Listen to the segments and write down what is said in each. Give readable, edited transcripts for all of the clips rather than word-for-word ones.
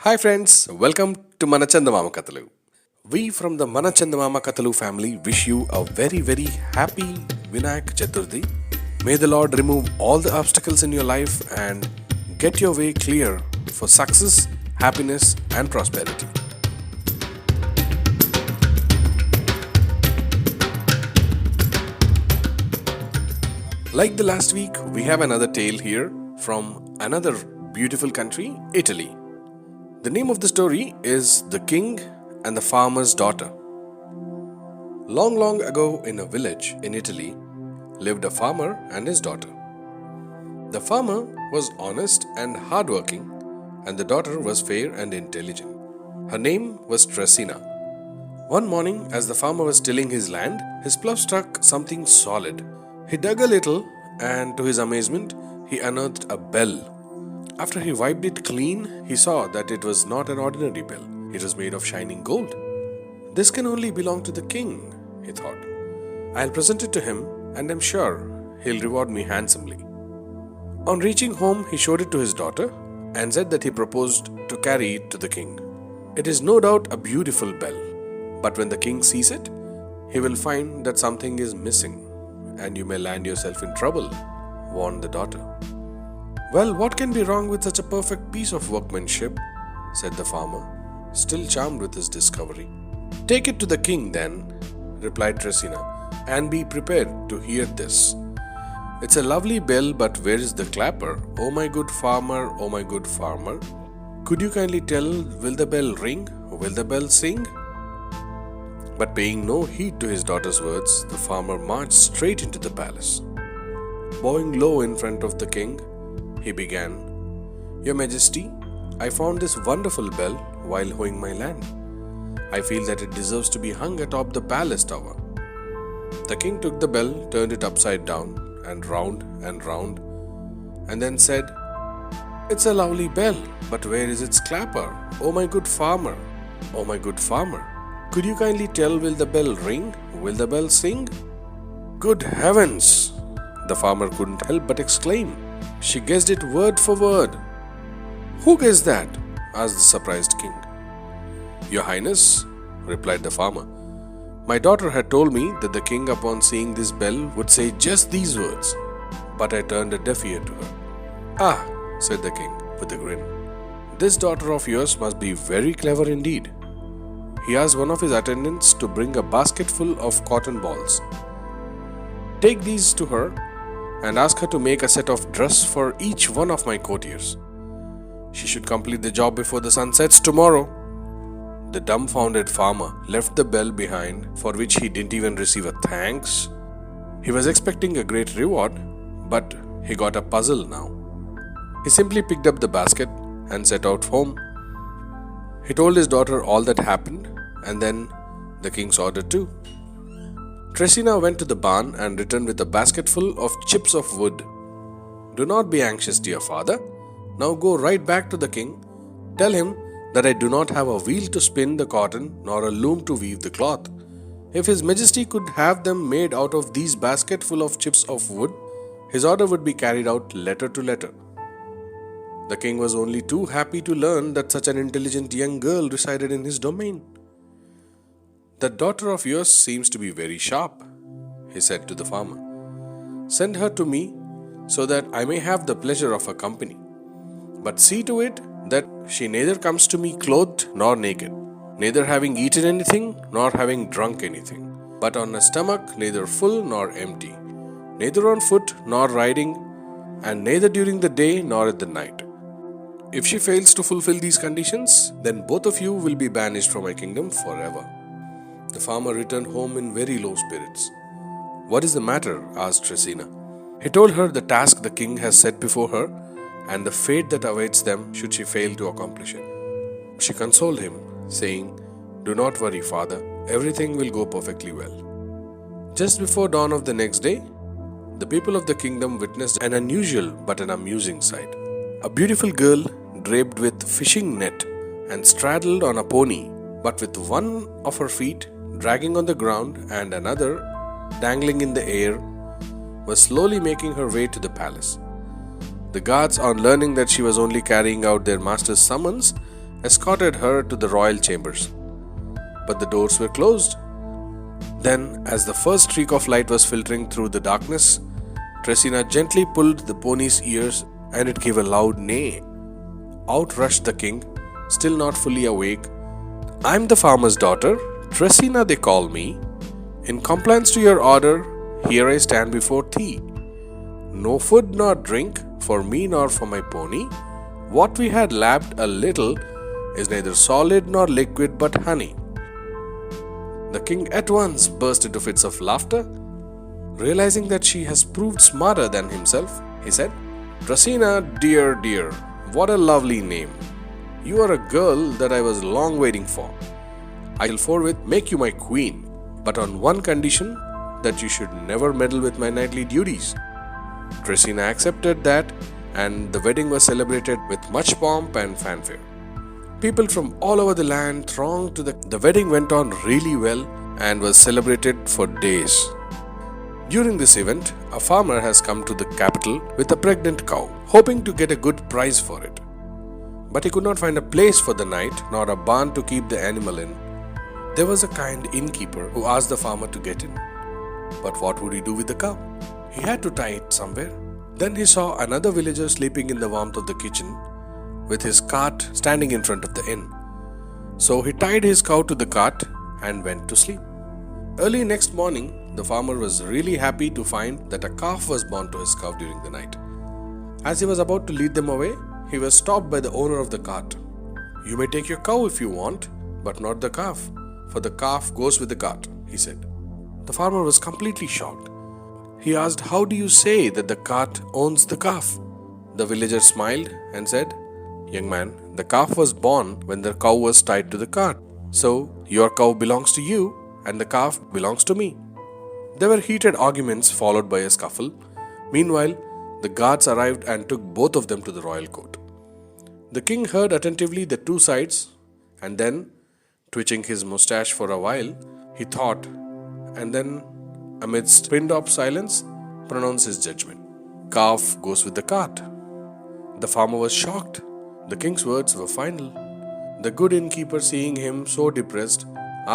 Hi friends, welcome to Mana Chandamama Kathalu. We from the Mana Chandamama Kathalu family wish you a very happy Vinayak Chaturthi. May the Lord remove all the obstacles in your life and get your way clear for success, happiness and prosperity. Like the last week, we have another tale here from another beautiful country, Italy. The name of the story is The King and the Farmer's Daughter. Long ago in a village in Italy lived a farmer and his daughter. The farmer was honest and hardworking, and the daughter was fair and intelligent. Her name was Tresina. One morning, as the farmer was tilling his land, his plough struck something solid. He dug a little, and to his amazement, he unearthed a bell. After he wiped it clean, he saw that it was not an ordinary bell. It was made of shining gold. This can only belong to the king, he thought. I'll present it to him, and I'm sure he'll reward me handsomely. On reaching home, he showed it to his daughter and said that he proposed to carry it to the king. It is no doubt a beautiful bell, but when the king sees it, he will find that something is missing, and you may land yourself in trouble, warned the daughter. Well, what can be wrong with such a perfect piece of workmanship? Said the farmer, still charmed with his discovery. Take it to the king then, replied Tresina, and be prepared to hear this. It's a lovely bell, but where is the clapper? Oh my good farmer, oh my good farmer. Could you kindly tell, will the bell ring? Will the bell sing? But paying no heed to his daughter's words, the farmer marched straight into the palace. Bowing low in front of the king, he began, Your Majesty, I found this wonderful bell while hoeing my land. I feel that it deserves to be hung atop the palace tower. The king took the bell, turned it upside down and round, and then said, It's a lovely bell, but where is its clapper? Oh my good farmer, oh my good farmer. Could you kindly tell, will the bell ring? Will the bell sing? Good heavens! The farmer couldn't help but exclaim. She guessed it word for word. Who guessed that? Asked the surprised king. Your Highness, replied the farmer. My daughter had told me that the king upon seeing this bell would say just these words, but I turned a deaf ear to her. Ah, said the king with a grin. This daughter of yours must be very clever indeed. He asked one of his attendants to bring a basket full of cotton balls. Take these to her and ask her to make a set of dress for each one of my courtiers. She should complete the job before the sun sets tomorrow. The dumbfounded farmer left the bell behind, for which he didn't even receive a thanks. He was expecting a great reward, but he got a puzzle now. He simply picked up the basket and set out home. He told his daughter all that happened, and then the king's order too. Tresina went to the barn and returned with a basket full of chips of wood. Do not be anxious, dear father. Now go right back to the king. Tell him that I do not have a wheel to spin the cotton nor a loom to weave the cloth. If His Majesty could have them made out of these basket full of chips of wood, his order would be carried out letter to letter. The king was only too happy to learn that such an intelligent young girl resided in his domain. That daughter of yours seems to be very sharp, he said to the farmer. Send her to me so that I may have the pleasure of her company. But see to it that she neither comes to me clothed nor naked, neither having eaten anything nor having drunk anything, but on a stomach neither full nor empty, neither on foot nor riding, and neither during the day nor at the night. If she fails to fulfill these conditions, then both of you will be banished from my kingdom forever. The farmer returned home in very low spirits. What is the matter? Asked Tresina. He told her the task the king has set before her and the fate that awaits them should she fail to accomplish it. She consoled him, saying, Do not worry, father, everything will go perfectly well. Just before dawn of the next day, the people of the kingdom witnessed an unusual but an amusing sight. A beautiful girl draped with fishing net and straddled on a pony, but with one of her feet dragging on the ground and another dangling in the air, was slowly making her way to the palace. The guards, on learning that she was only carrying out their master's summons, escorted her to the royal chambers. But the doors were closed. Then, as the first streak of light was filtering through the darkness, Tresina gently pulled the pony's ears and it gave a loud neigh. Out rushed the king, still not fully awake. "I'm the farmer's daughter, Tresina they call me. In compliance to your order, here I stand before thee. No food nor drink for me nor for my pony. What we had lapped a little is neither solid nor liquid but honey." The king at once burst into fits of laughter. Realizing that she has proved smarter than himself, he said, "Tresina, dear, dear, what a lovely name. You are a girl that I was long waiting for. I shall forthwith make you my queen, but on one condition, that you should never meddle with my knightly duties." Tresina accepted that, and the wedding was celebrated with much pomp and fanfare. People from all over the land thronged to the wedding went on really well and was celebrated for days. During this event, a farmer has come to the capital with a pregnant cow, hoping to get a good price for it. But he could not find a place for the night nor a barn to keep the animal in. There was a kind innkeeper who asked the farmer to get in. But what would he do with the cow? He had to tie it somewhere. Then he saw another villager sleeping in the warmth of the kitchen, with his cart standing in front of the inn. So he tied his cow to the cart and went to sleep. Early next morning, the farmer was really happy to find that a calf was born to his cow during the night. As he was about to lead them away, he was stopped by the owner of the cart. "You may take your cow if you want, but not the calf, for the calf goes with the cart," he said. The farmer was completely shocked. He asked, "How do you say that the cart owns the calf?" The villager smiled and said, "Young man, the calf was born when the cow was tied to the cart. So, your cow belongs to you and the calf belongs to me." There were heated arguments followed by a scuffle. Meanwhile, the guards arrived and took both of them to the royal court. The king heard attentively the two sides and then, twitching his mustache for a while, he thought and then, amidst pinned-up silence, pronounced his judgment. "Calf goes with the cart." The farmer was shocked. The king's words were final. The good innkeeper, seeing him so depressed,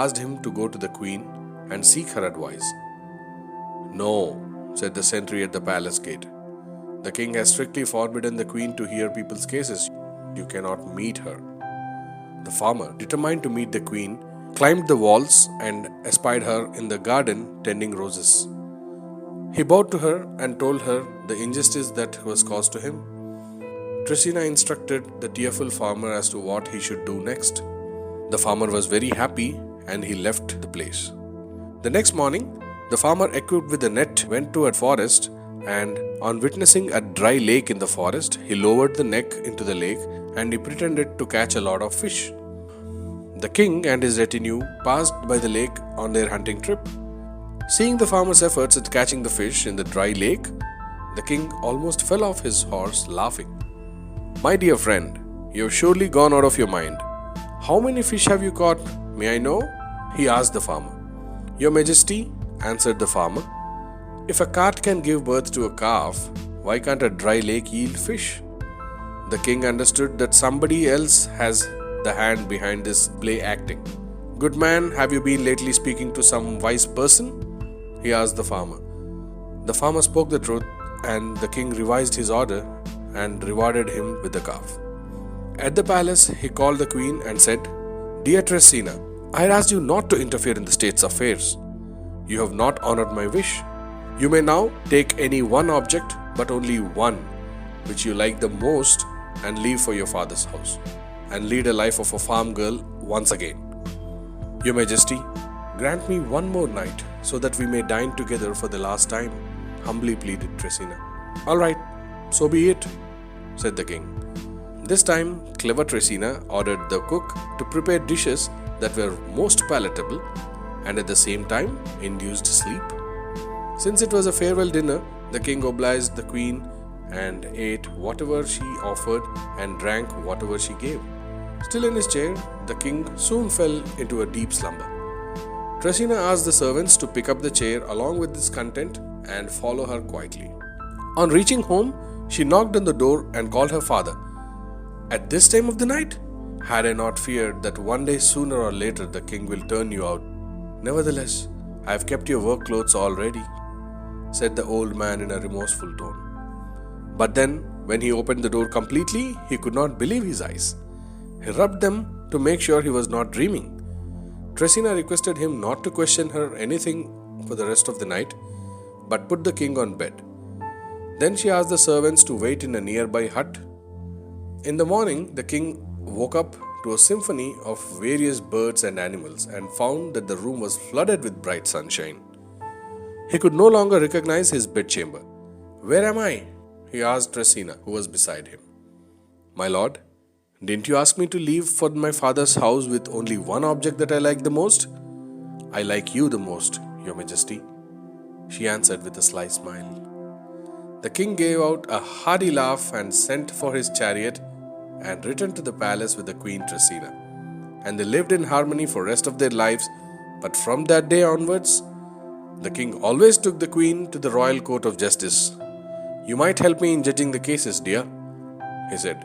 asked him to go to the queen and seek her advice. "No," said the sentry at the palace gate. "The king has strictly forbidden the queen to hear people's cases. You cannot meet her." The farmer, determined to meet the queen, climbed the walls and espied her in the garden tending roses. He bowed to her and told her the injustice that was caused to him. Tresina instructed the tearful farmer as to what he should do next. The farmer was very happy and he left the place. The next morning, the farmer, equipped with a net, went to a forest, and on witnessing a dry lake in the forest, he lowered the neck into the lake and he pretended to catch a lot of fish. The king and his retinue passed by the lake on their hunting trip. Seeing the farmer's efforts at catching the fish in the dry lake, the king almost fell off his horse laughing. "My dear friend, you have surely gone out of your mind. How many fish have you caught, may I know?" he asked the farmer. "Your Majesty," answered the farmer, "if a cart can give birth to a calf, why can't a dry lake yield fish?" The king understood that somebody else has the hand behind this play acting. "Good man, have you been lately speaking to some wise person?" he asked the farmer. The farmer spoke the truth, and the king revised his order and rewarded him with the calf. At the palace, he called the queen and said, "Dear Tresina, I had asked you not to interfere in the state's affairs. You have not honored my wish. You may now take any one object, but only one, which you like the most, and leave for your father's house, and lead a life of a farm girl once again." "Your Majesty, grant me one more night, so that we may dine together for the last time," humbly pleaded Tresina. "All right, so be it," said the king. This time, clever Tresina ordered the cook to prepare dishes that were most palatable and at the same time induced sleep. Since it was a farewell dinner, the king obliged the queen and ate whatever she offered and drank whatever she gave. Still in his chair, the king soon fell into a deep slumber. Tresina asked the servants to pick up the chair along with its content and follow her quietly. On reaching home, she knocked on the door and called her father. "At this time of the night? Had I not feared that one day sooner or later the king will turn you out. Nevertheless, I have kept your work clothes already, said the old man in a remorseful tone. But then, when he opened the door completely, he could not believe his eyes. He rubbed them to make sure he was not dreaming. Tresina requested him not to question her anything for the rest of the night, but put the king on bed. Then she asked the servants to wait in a nearby hut. In the morning, the king woke up to a symphony of various birds and animals and found that the room was flooded with bright sunshine. He could no longer recognize his bedchamber. "Where am I?" he asked Tresina, who was beside him. "My lord, didn't you ask me to leave for my father's house with only one object that I like the most?" "I like you the most, your majesty," she answered with a sly smile. The king gave out a hearty laugh and sent for his chariot and returned to the palace with the queen Tresina. And they lived in harmony for the rest of their lives. But from that day onwards, the king always took the queen to the royal court of justice. "You might help me in judging the cases, dear," he said.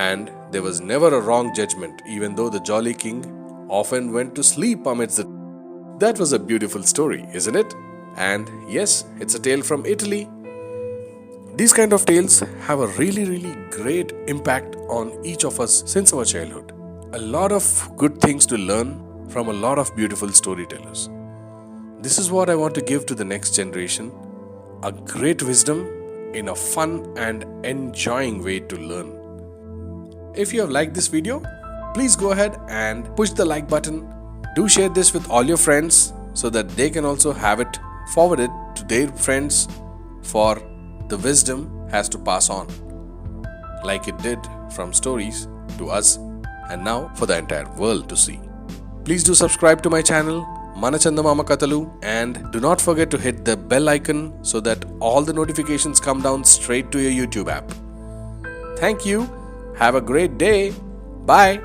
And there was never a wrong judgment, even though the jolly king often went to sleep amidst the... That was a beautiful story, isn't it? And yes, it's a tale from Italy. These kind of tales have a really great impact on each of us since our childhood. A lot of good things to learn from a lot of beautiful storytellers. This is what I want to give to the next generation. A great wisdom in a fun and enjoying way to learn. If you have liked this video, please go ahead and push the like button. Do share this with all your friends so that they can also have it forwarded to their friends, for the wisdom has to pass on, like it did from stories to us and now for the entire world to see. Please do subscribe to my channel, Chandamama Kathalu, and do not forget to hit the bell icon so that all the notifications come down straight to your YouTube app. Thank you. Have a great day. Bye.